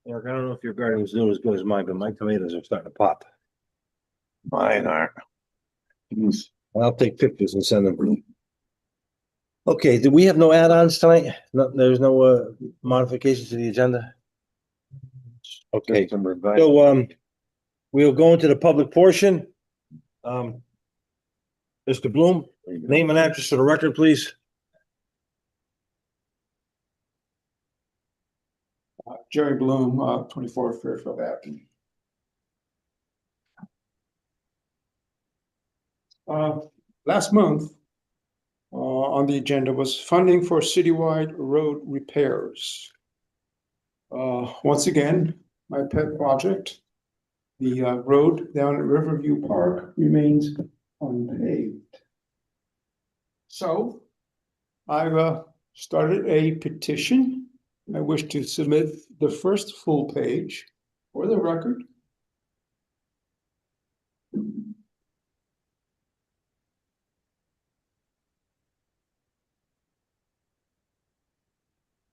Eric, I don't know if your gardening's doing as good as mine, but my tomatoes are starting to pop. Mine aren't. Jeez. I'll take pictures and send them. Okay, do we have no add-ons tonight? No, there's no modifications to the agenda? Okay, Just some revise- so we'll go into the public portion. Mr. Bloom, name and address for the record, please. Jerry Bloom, 24 Fairfield Avenue. Last month, on the agenda was funding for citywide road repairs. Once again, my pet project, the road down at Riverview Park remains unpaved. So I've started a petition. I wish to submit the first full page for the record.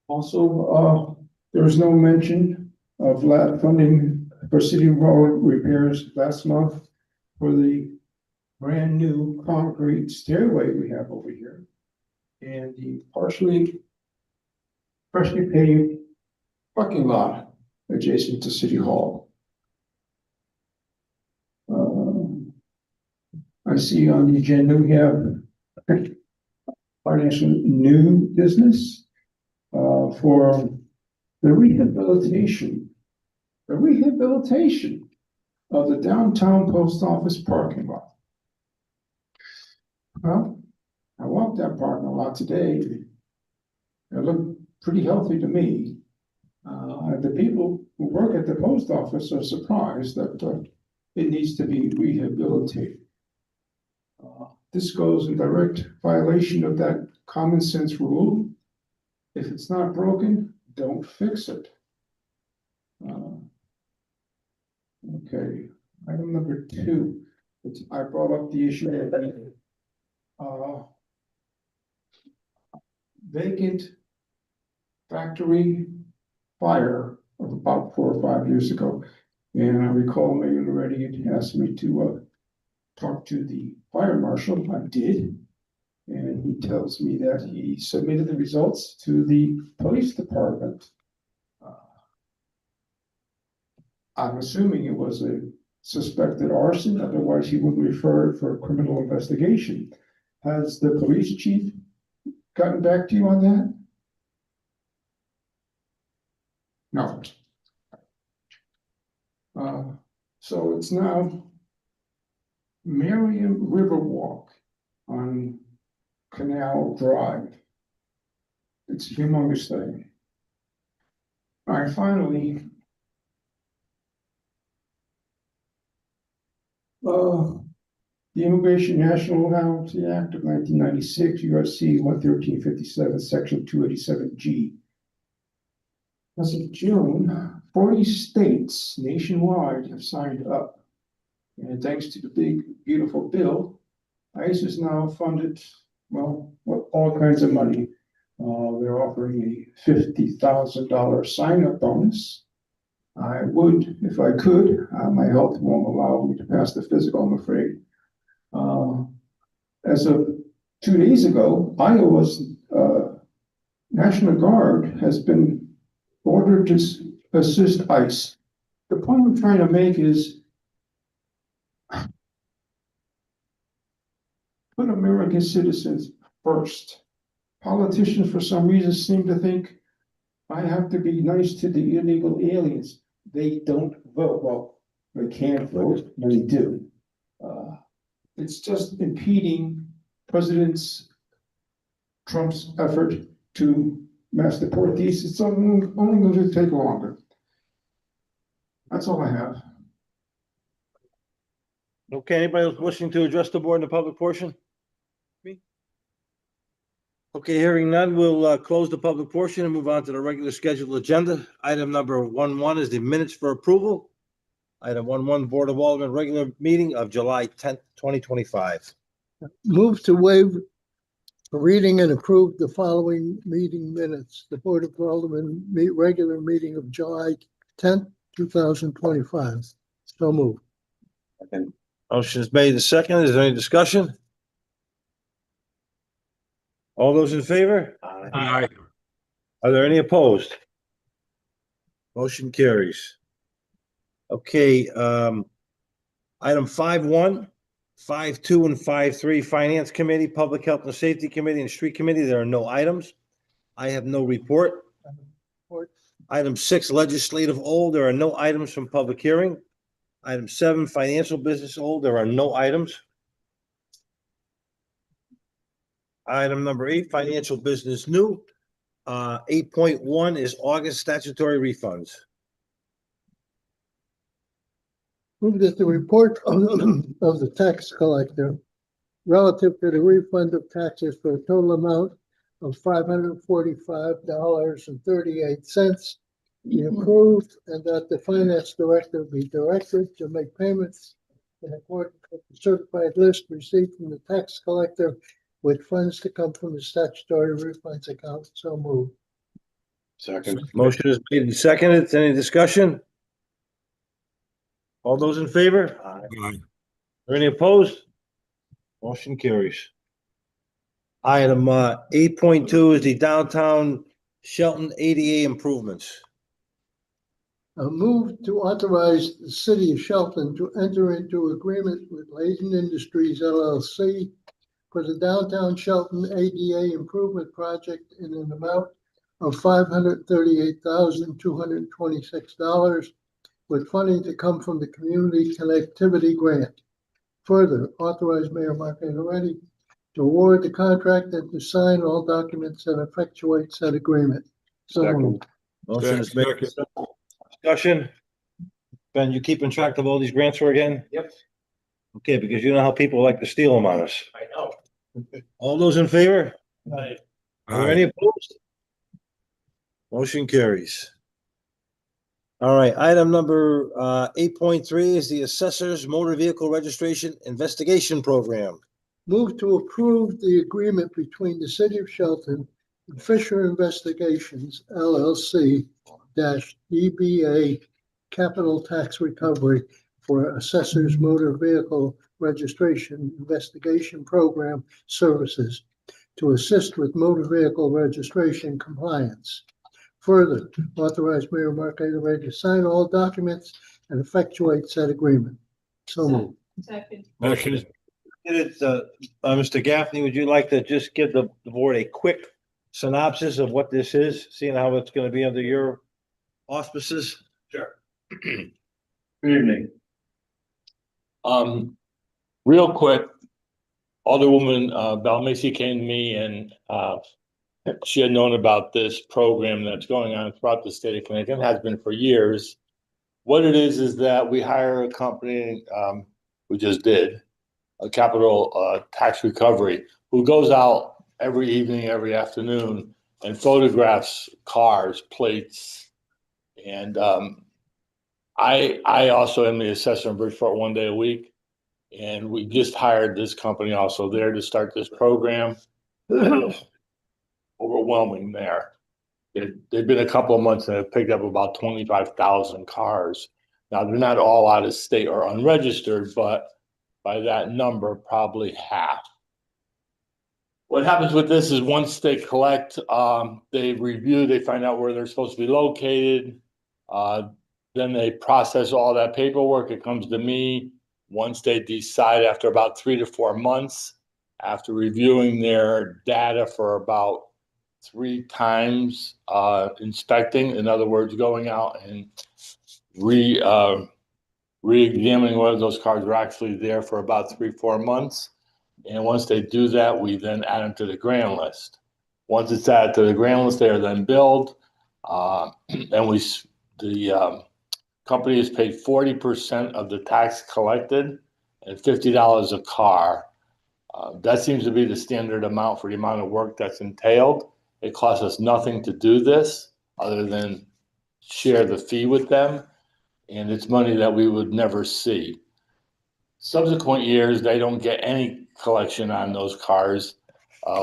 Also, there was no mention of funding for city road repairs last month for the brand new concrete stairway we have over here and the freshly paved parking lot adjacent to City Hall. I see on the agenda we have financial new business for the rehabilitation of the downtown post office parking lot. Well, I walked that parking lot today. It looked pretty healthy to me. The people who work at the post office are surprised that it needs to be rehabilitated. This goes in direct violation of that common sense rule. If it's not broken, don't fix it. Okay, item number 2. I brought up the issue of vacant factory fire of about 4 or 5 years ago. And I recall Mayor Loretti had asked me to talk to the fire marshal. I did. And he tells me that he submitted the results to the police department. I'm assuming it was a suspected arson, otherwise he wouldn't refer it for a criminal investigation. Has the police chief gotten back to you on that? No. So it's now Merriam Riverwalk on Canal Drive. It's a humongous thing. All right, finally, the Immigration Nationality Act of 1996, USC 11357, Section 287G. As of June, 40 states nationwide have signed up. And thanks to the big, beautiful bill, ICE is now funded, well, with all kinds of money. They're offering a $50,000 sign-up bonus. I would, if I could, my health won't allow me to pass the physical, I'm afraid. As of 2 days ago, Iowa's National Guard has been ordered to assist ICE. The point I'm trying to make is put American citizens first. Politicians, for some reason, seem to think I have to be nice to the illegal aliens. They don't vote. Well, they can't vote, but they do. It's just impeding President Trump's effort to mass deport these. It's only going to take longer. That's all I have. Okay, anybody else wishing to address the board in the public portion? Me? Okay, hearing none, we'll close the public portion and move on to the regular scheduled agenda. Item number 11 is the minutes for approval. Item 11, Board of Aldermen regular meeting of July 10th, 2025. Move to waive reading and approve the following meeting minutes. The Board of Aldermen regular meeting of July tenth, 2025. So moved. Second. Motion is made and seconded. Is there any discussion? All those in favor? Aye. Are there any opposed? Motion carries. Okay, item 5.1, 5.2, and 5.3, Finance Committee, Public Health and Safety Committee, and Street Committee. There are no items. I have no report. Item 6, Legislative Old. There are no items from public hearing. Item 7, Financial Business Old. There are no items. Item number 8, Financial Business New. 8.1 is August statutory refunds. Move that the report of the tax collector relative to the refund of taxes for a total amount of $545.38 be approved, and that the finance director be directed to make payments in accordance with the certified list received from the tax collector, with funds to come from the statutory refunds account. So moved. Second. Motion is made and seconded. Any discussion? All those in favor? Aye. Are any opposed? Motion carries. Item 8.2 is the downtown Shelton ADA improvements. Move to authorize the city of Shelton to enter into agreement with Layden Industries LLC for the downtown Shelton ADA improvement project in an amount of $538,226, with funding to come from the Community Connectivity Grant. Further, authorize Mayor Mark Antonetti to award the contract and to sign all documents that effectuate said agreement. So moved. Motion is made. Discussion. Ben, you keeping track of all these grants for again? Yep, Okay, because you know how people like to steal them on us. I know. All those in favor? Aye. Are there any opposed? Motion carries. All right, item number 8.3 is the Assessor's Motor Vehicle Registration Investigation Program. Move to approve the agreement between the city of Shelton and Fisher Investigations LLC DBA Capital Tax Recovery for Assessor's Motor Vehicle Registration Investigation Program services to assist with motor vehicle registration compliance. Further, authorize Mayor Mark Antonetti to sign all documents and effectuate said agreement. So moved. Second. Motion is. Mr. Gaffney, would you like to just give the board a quick synopsis of what this is, seeing how it's going to be under your auspices? Sure. Good evening. Real quick, Alderwoman Balmacy came to me and she had known about this program that's going on throughout the state of Connecticut, and has been for years. What it is that we hire a company, we just did, a capital tax recovery, who goes out every evening, every afternoon, and photographs cars, plates. And I also am the assessor in Bridgeport 1 day a week. And we just hired this company also there to start this program. Overwhelming there. They've been a couple of months and have picked up about 25,000 cars. Now, they're not all out of state or unregistered, but by that number, probably half. What happens with this is once they collect, they review, they find out where they're supposed to be located. Then they process all that paperwork. It comes to me. Once they decide after about 3 to 4 months, after reviewing their data for about 3 times, inspecting, in other words, going out and re-examining whether those cars are actually there for about 3-4 months. And once they do that, we then add them to the grand list. Once it's added to the grand list, they are then billed. And the company is paid 40% of the tax collected and $50 a car. That seems to be the standard amount for the amount of work that's entailed. It costs us nothing to do this other than share the fee with them. And it's money that we would never see. Subsequent years, they don't get any collection on those cars.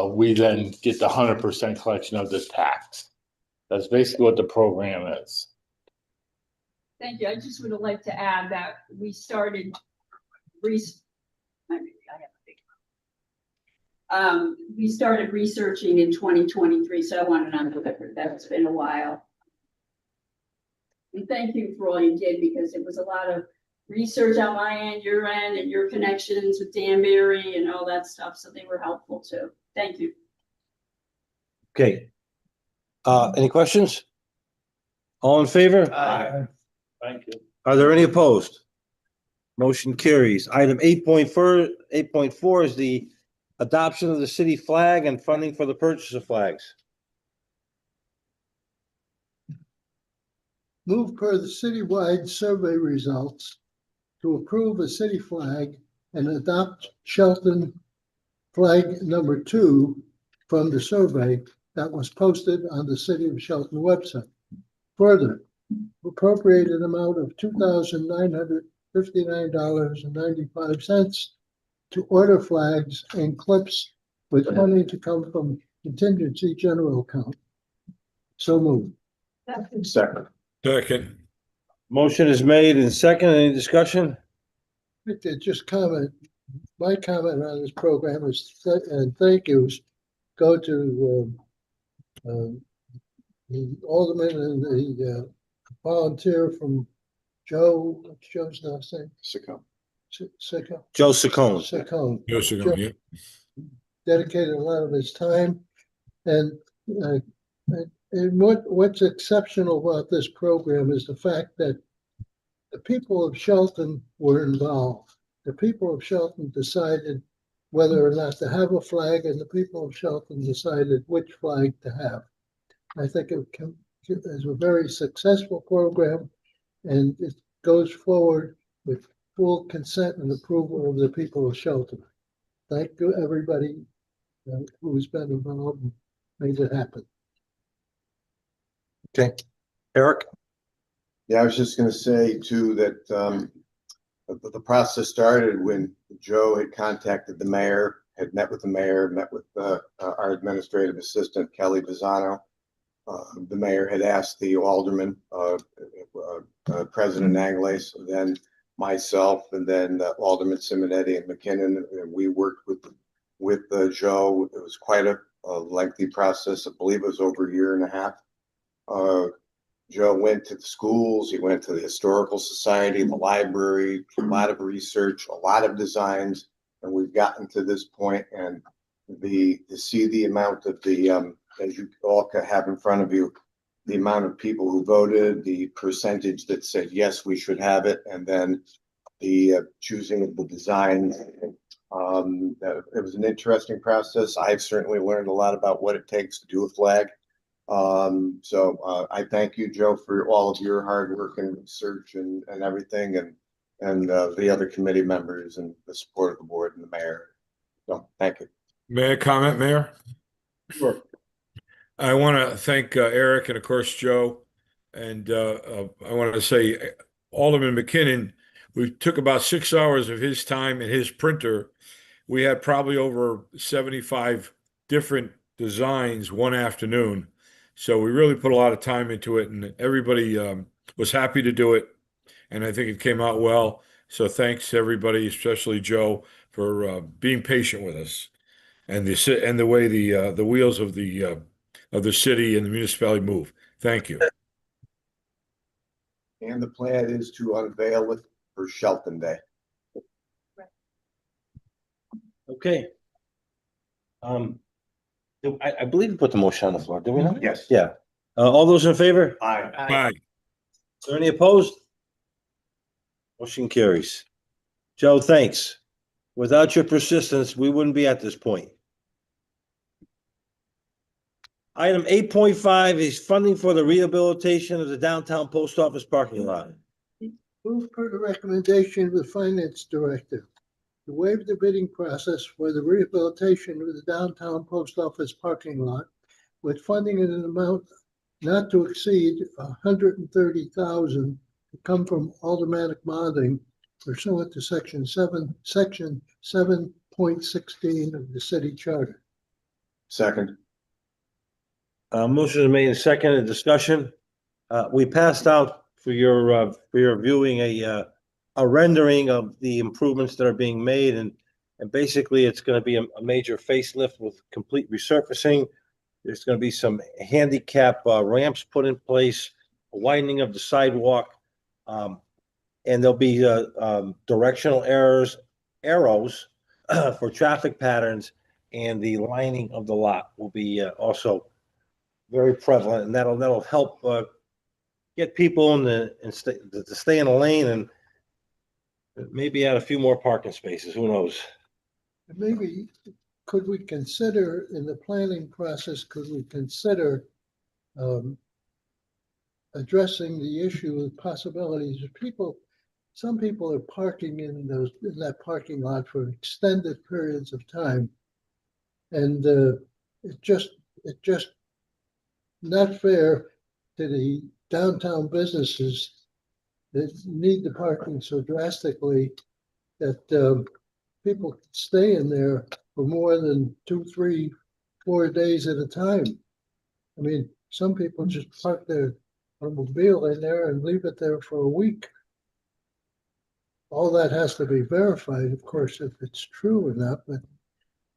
We then get the 100% collection of the tax. That's basically what the program is. Thank you. I just would like to add that we started we started researching in 2023, so I want to know that it's been a while. And thank you for all you did, because it was a lot of research on my end, your end, and your connections with Danbury and all that stuff, so they were helpful too. Thank you. Okay. Any questions? All in favor? Aye. Thank you. Are there any opposed? Motion carries. Item 8.4 is the adoption of the city flag and funding for the purchase of flags. Move per the citywide survey results to approve a city flag and adopt Shelton flag number 2 from the survey that was posted on the City of Shelton website. Further, appropriate an amount of $2,959.95 to order flags and clips with money to come from contingency general account. So moved. Second. Second. Motion is made and second. Any discussion? Just comment, my comment on this program is, and thank yous, go to the alderman and the volunteer from Joe, what's Joe's last name? Sicko. Sicko? Joe Saccone. Saccone. Yes, Joe yeah. dedicated a lot of his time, and what's exceptional about this program is the fact that the people of Shelton were involved. The people of Shelton decided whether or not to have a flag, and the people of Shelton decided which flag to have. I think it is a very successful program, and it goes forward with full consent and approval of the people of Shelton. Thank you, everybody who's been involved and made it happen. Okay. Eric? Yeah, I was just gonna say too that the process started when Joe had contacted the mayor, had met with the mayor, met with our administrative assistant, Kelly Pisano. The mayor had asked the alderman, President Angles, then myself, and then Alderman Simonetti and McKinnon, and we worked with Joe. It was quite a lengthy process. I believe it was over a year and a half. Joe went to the schools, he went to the Historical Society, the library, a lot of research, a lot of designs, and we've gotten to this point. And to see the amount of the, as you all have in front of you, the amount of people who voted, the percentage that said, yes, we should have it, and then the choosing of the design. It was an interesting process. I've certainly learned a lot about what it takes to do a flag. So I thank you, Joe, for all of your hard work and research and everything, and the other committee members and the support of the board and the mayor. So thank you. May I comment, Mayor? Sure. I want to thank Eric and of course Joe, and I want to say Alderman McKinnon. We took about 6 hours of his time and his printer. We had probably over 75 different designs one afternoon. So we really put a lot of time into it, and everybody was happy to do it. And I think it came out well. So thanks to everybody, especially Joe, for being patient with us, and the way the wheels of the city and the municipality move. Thank you. And the plan is to unveil it for Shelton Day. Okay. I believe we put the motion on the floor, did we not? Yes. Yeah. All those in favor? Aye. Bye. Is there any opposed? Motion carries. Joe, thanks. Without your persistence, we wouldn't be at this point. Item 8.5 is funding for the rehabilitation of the downtown post office parking lot. Move per the recommendation of the finance director to waive the bidding process for the rehabilitation of the downtown post office parking lot with funding in an amount not to exceed $130,000 to come from automatic bonding pursuant to section 7.16 of the city charter. Second. Motion is made and seconded. Discussion. We passed out for your viewing a rendering of the improvements that are being made, and basically it's going to be a major facelift with complete resurfacing. There's going to be some handicap ramps put in place, a widening of the sidewalk, and there'll be directional arrows for traffic patterns, and the lining of the lot will be also very prevalent, and that'll help get people to stay in a lane, and maybe add a few more parking spaces. Who knows? Maybe, could we consider in the planning process, could we consider addressing the issue of possibilities of some people are parking in that parking lot for extended periods of time. And it's just not fair to the downtown businesses that need the parking so drastically that people stay in there for more than 2, 3, 4 days at a time. I mean, some people just park their automobile in there and leave it there for a week. All that has to be verified, of course, if it's true or not, but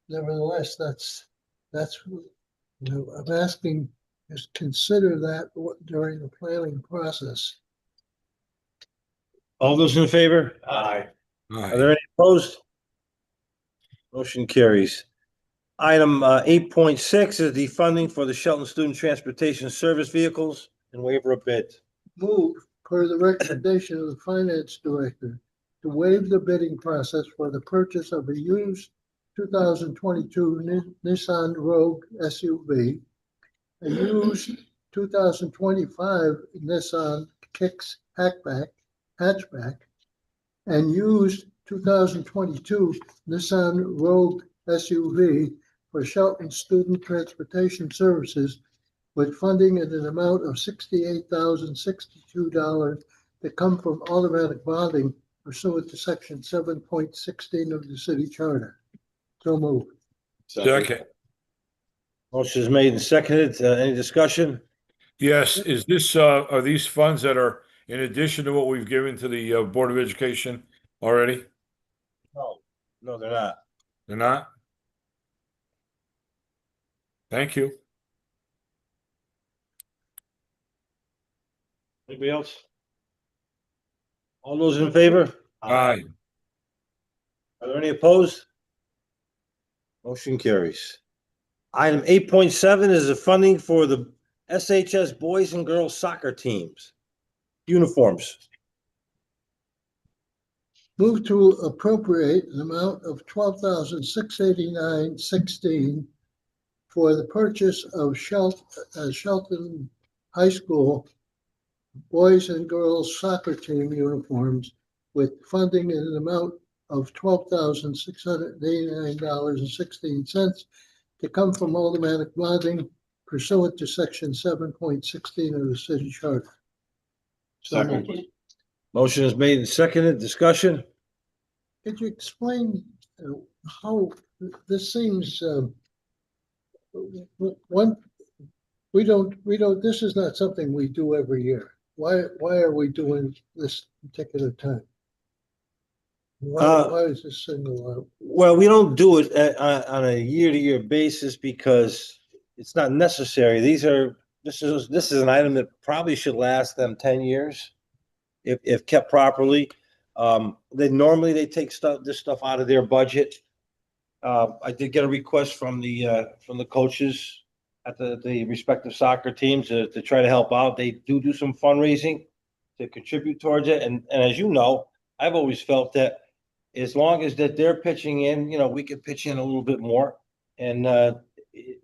nevertheless, that's I'm asking, just consider that during the planning process. All those in favor? Aye. Are there any opposed? Motion carries. Item 8.6 is the funding for the Shelton Student Transportation Service Vehicles and waiver of bid. Move per the recommendation of the finance director to waive the bidding process for the purchase of a used 2022 Nissan Rogue SUV, a used 2025 Nissan Kicks hatchback, and used 2022 Nissan Rogue SUV for Shelton Student Transportation Services, with funding in an amount of $68,062 to come from automatic bonding pursuant to section 7.16 of the city charter. So moved. Second. Motion is made and seconded. Any discussion? Yes, is this, are these funds that are in addition to what we've given to the Board of Education already? No, they're not. They're not? Thank you. Anybody else? All those in favor? Aye. Are there any opposed? Motion carries. Item 8.7 is the funding for the SHS boys and girls soccer teams. Uniforms. Move to appropriate an amount of $12,689.16 for the purchase of Shelton High School boys and girls soccer team uniforms, with funding in an amount of $12,689.16 to come from automatic bonding pursuant to section 7.16 of the city charter. Second. Motion is made and seconded. Discussion? Could you explain how this seems, this is not something we do every year. Why are we doing this particular time? Why is this single out? Well, we don't do it on a year-to-year basis because it's not necessary. This is an item that probably should last them 10 years if kept properly. They take this stuff out of their budget. I did get a request from the coaches at the respective soccer teams to try to help out. They do some fundraising to contribute towards it. And as you know, I've always felt that as long as that they're pitching in, we could pitch in a little bit more. And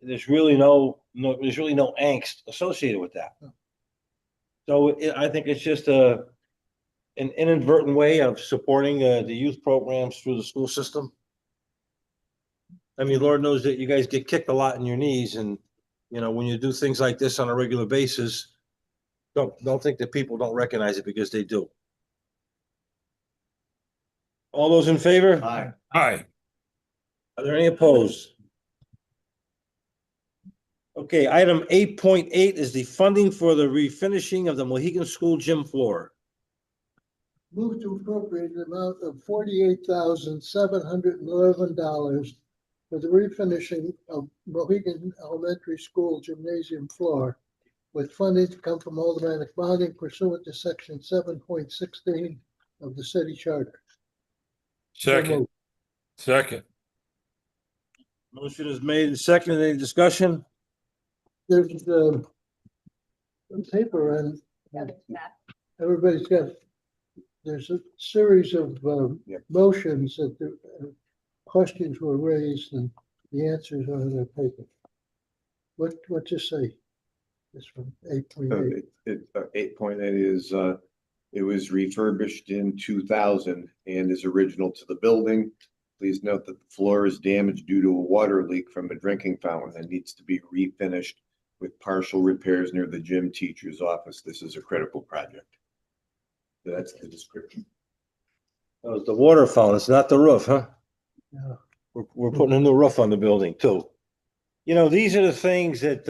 there's really no angst associated with that. So I think it's just an inadvertent way of supporting the youth programs through the school system. I mean, Lord knows that you guys get kicked a lot in your knees, and when you do things like this on a regular basis, don't think that people don't recognize it, because they do. All those in favor? Aye. Aye. Are there any opposed? Okay, item 8.8 is the funding for the refinishing of the Mohegan School gym floor. Move to appropriate the amount of $48,711 for the refinishing of Mohegan Elementary School gymnasium floor, with funding to come from automatic bonding pursuant to section 7.16 of the city charter. So Second, moved. second. Motion is made and seconded. Any discussion? There's paper and everybody's got, there's a series of Yep. motions that the questions were raised and the answers are in their paper. What you say? This from 8.8. 8.8 is, it was refurbished in 2000 and is original to the building. Please note that the floor is damaged due to a water leak from a drinking fountain and needs to be refinished with partial repairs near the gym teacher's office. This is a critical project. That's the description. That was the water fountain. It's not the roof, huh? Yeah. We're putting a new roof on the building too. You know, these are the things that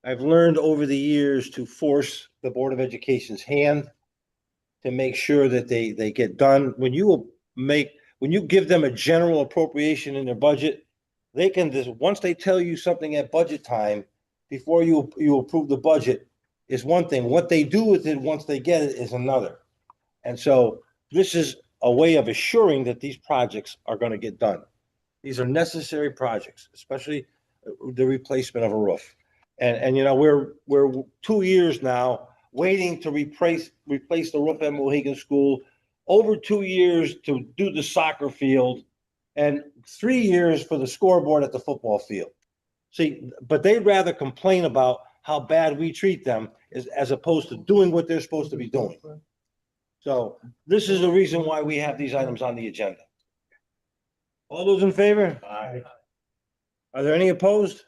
I've learned over the years to force the Board of Education's hand to make sure that they get done. When you give them a general appropriation in their budget, they can just, once they tell you something at budget time, before you approve the budget is one thing. What they do with it once they get it is another. And so this is a way of assuring that these projects are going to get done. These are necessary projects, especially the replacement of a roof. And you know, we're 2 years now waiting to replace the roof at Mohegan School, over 2 years to do the soccer field, and 3 years for the scoreboard at the football field. See, but they'd rather complain about how bad we treat them as opposed to doing what they're supposed to be doing. So this is the reason why we have these items on the agenda. All those in favor? Aye. Are there any opposed?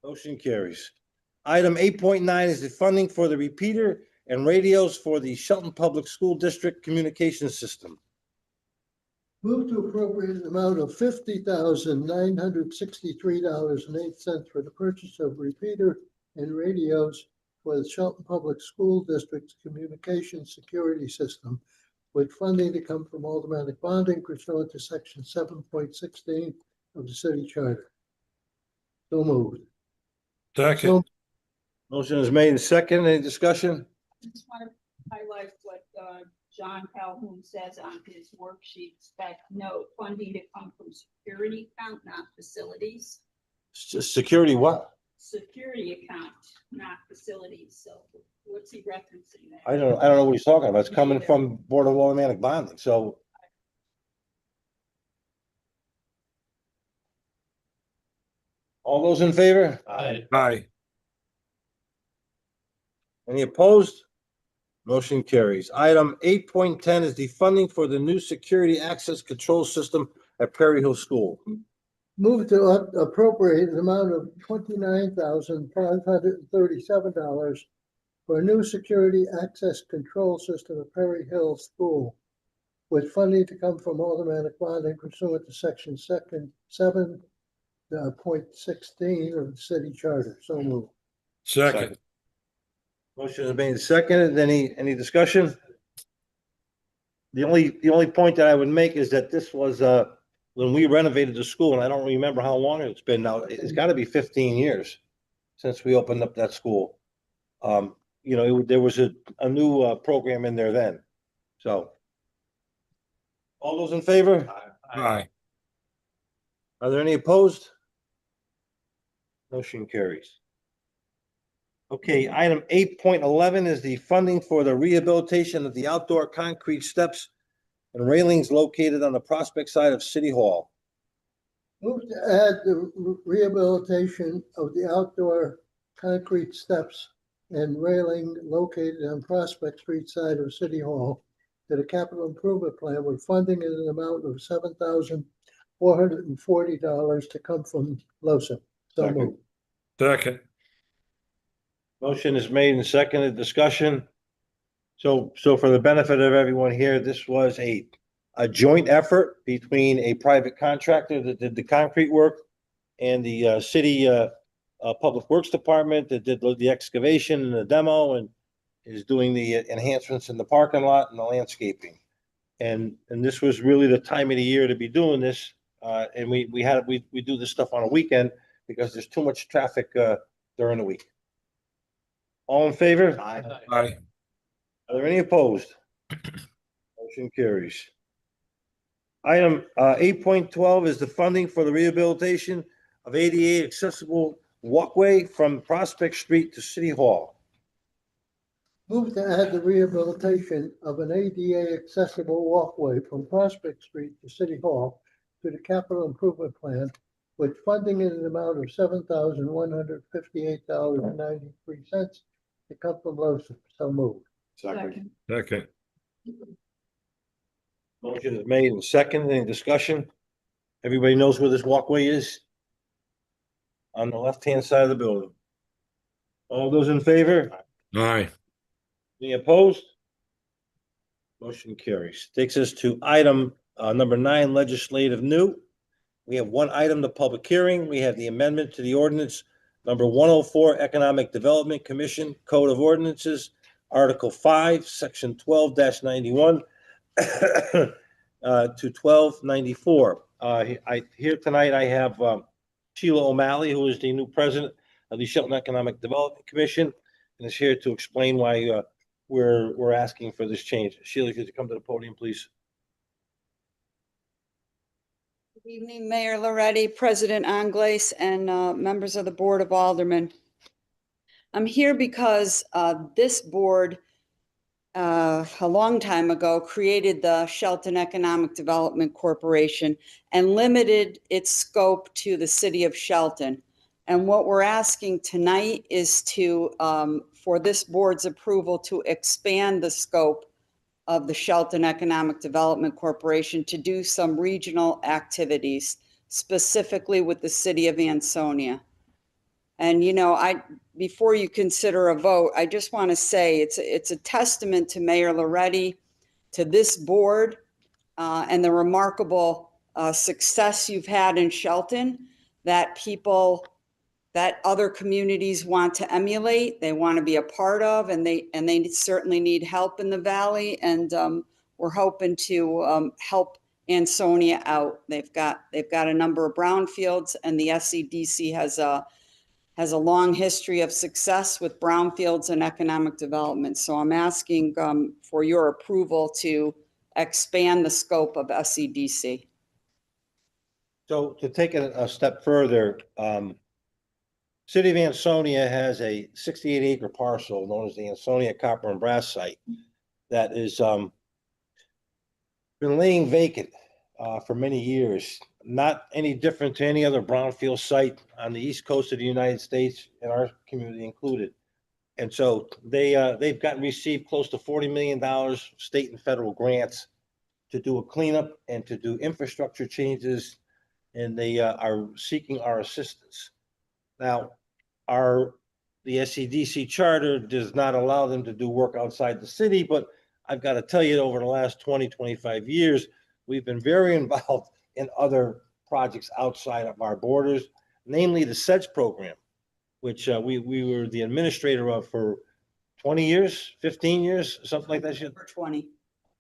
Motion carries. Item 8.9 is the funding for the repeater and radios for the Shelton Public School District Communications System. Move to appropriate an amount of $50,963.08 for the purchase of repeater and radios for the Shelton Public School District's communication security system, with funding to come from automatic bonding pursuant to section 7.16 of the city charter. So moved. Second, Motion is made and second. Any discussion? I just want to highlight what John Calhoun says on his worksheets, that note, funding to come from security account, not facilities. Security what? Security account, not facilities. So what's he referencing there? I don't know what he's talking about. It's coming from Board of Automatic Bonding, so. All those in favor? aye. Any opposed? Motion carries. Item 8.10 is the funding for the new security access control system at Prairie Hill School. Move to appropriate an amount of $29,537 for a new security access control system at Perry Hill School, with funding to come from automatic bonding pursuant to section 7.16 of the city charter. So moved. Second, Motion is made and seconded. Any discussion? The only point that I would make is that this was when we renovated the school, and I don't remember how long it's been now. It's got to be 15 years since we opened up that school. You know, there was a new program in there then. So, all those in favor? aye. Are there any opposed? Motion carries. Okay, item 8.11 is the funding for the rehabilitation of the outdoor concrete steps and railings located on the Prospect side of City Hall. Move to add the rehabilitation of the outdoor concrete steps and railing located on Prospect Street side of City Hall to the capital improvement plan, with funding in an amount of $7,440 to come from LoSiP. So Second. moved. Second, Motion is made and seconded. Discussion. So for the benefit of everyone here, this was a joint effort between a private contractor that did the concrete work and the city Public Works Department that did the excavation and the demo and is doing the enhancements in the parking lot and the landscaping. And this was really the time of the year to be doing this. And we do this stuff on a weekend because there's too much traffic, during the week. All in favor? Aye. Aye. Are there any opposed? Motion carries. Item 8.12 is the funding for the rehabilitation of ADA accessible walkway from Prospect Street to City Hall. Move to add the rehabilitation of an ADA accessible walkway from Prospect Street to City Hall to the capital improvement plan with funding in an amount of $7,158.93 to come from LoSiP. So moved. Second. Second. Motion is made and second. Any discussion? Everybody knows where this walkway is? On the left-hand side of the building. All those in favor? Aye. Any opposed? Motion carries. Takes us to item number 9, legislative new. We have one item, the public hearing. We have the amendment to the ordinance number 104, Economic Development Commission Code of Ordinances, Article 5, Section 12-91 to 1294. Here tonight I have Sheila O'Malley, who is the new president of the Shelton Economic Development Commission, and is here to explain why we're asking for this change. Sheila, could you come to the podium, please? Good evening, Mayor Loretti, President Angles, and members of the Board of Aldermen. I'm here because this board, a long time ago, created the Shelton Economic Development Corporation and limited its scope to the city of Shelton. And what we're asking tonight is for this board's approval to expand the scope of the Shelton Economic Development Corporation to do some regional activities, specifically with the city of Ansonia. And, before you consider a vote, I just want to say it's a testament to Mayor Loretti, to this board, and the remarkable success you've had in Shelton that other communities want to emulate, they want to be a part of, and they certainly need help in the valley. And we're hoping to help Ansonia out. They've got a number of brownfields, and the SEDC has a long history of success with brownfields and economic development. So I'm asking for your approval to expand the scope of SEDC. So to take it a step further, City of Ansonia has a 68-acre parcel known as the Ansonia Copper and Brass Site that is been laying vacant for many years. Not any different to any other brownfield site on the east coast of the United States, and our community included. And so they've received close to $40 million state and federal grants to do a cleanup and to do infrastructure changes, and they are seeking our assistance. Now, the SEDC charter does not allow them to do work outside the city, but I've got to tell you, over the last 20, 25 years, we've been very involved in other projects outside of our borders, namely the SEDS program, which we were the administrator of for 20 years, 15 years, something like that. For 20.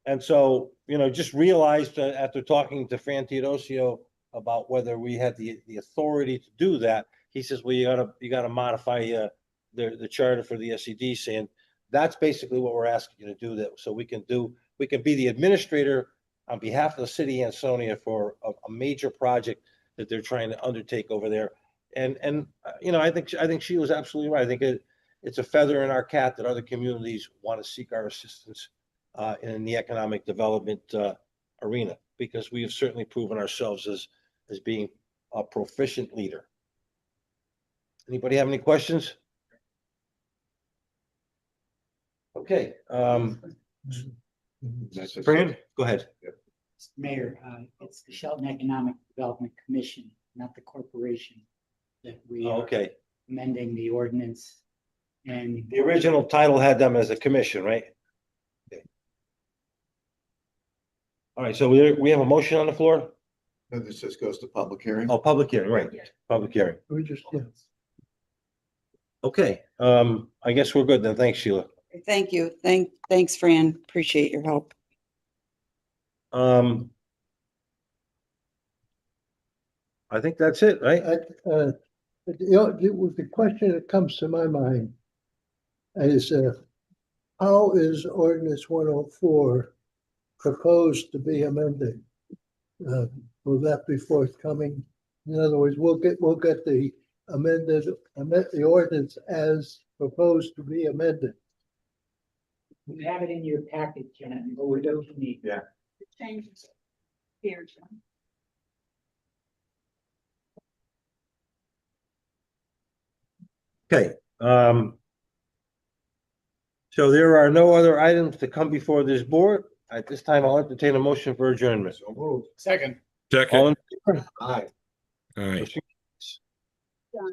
And so, just realized after talking to Fran Teodosio about whether we had the authority to do that, he says, well, you gotta modify the charter for the SEDC, and that's basically what we're asking you to do, that so we can be the administrator on behalf of the city of Ansonia for a major project that they're trying to undertake over there. And I think she was absolutely right. I think it's a feather in our cap that other communities want to seek our assistance in the economic development arena, because we have certainly proven ourselves as being a proficient leader. Anybody have any questions? Okay. Fran, go ahead. Mayor, it's the Shelton Economic Development Commission, not the corporation, that we are Okay. amending the ordinance. And The original title had them as a commission, right? Okay. All right, so we have a motion on the floor? No, this just goes to public hearing. Oh, public hearing, right, public hearing. We just, yeah. Okay, I guess we're good then. Thanks, Sheila. Thank you. Thanks, Fran. Appreciate your help. I think that's it, right? The question that comes to my mind is, how is ordinance 104 proposed to be amended? Will that be forthcoming? In other words, we'll get the the ordinance as proposed to be amended. You have it in your packet, Jen, but we don't need. Yeah. Changes here, John. Okay, so there are no other items to come before this board. At this time, I'll entertain a motion for adjournment. So moved. Second. All Second. in favor? Aye. All right. Motion- John.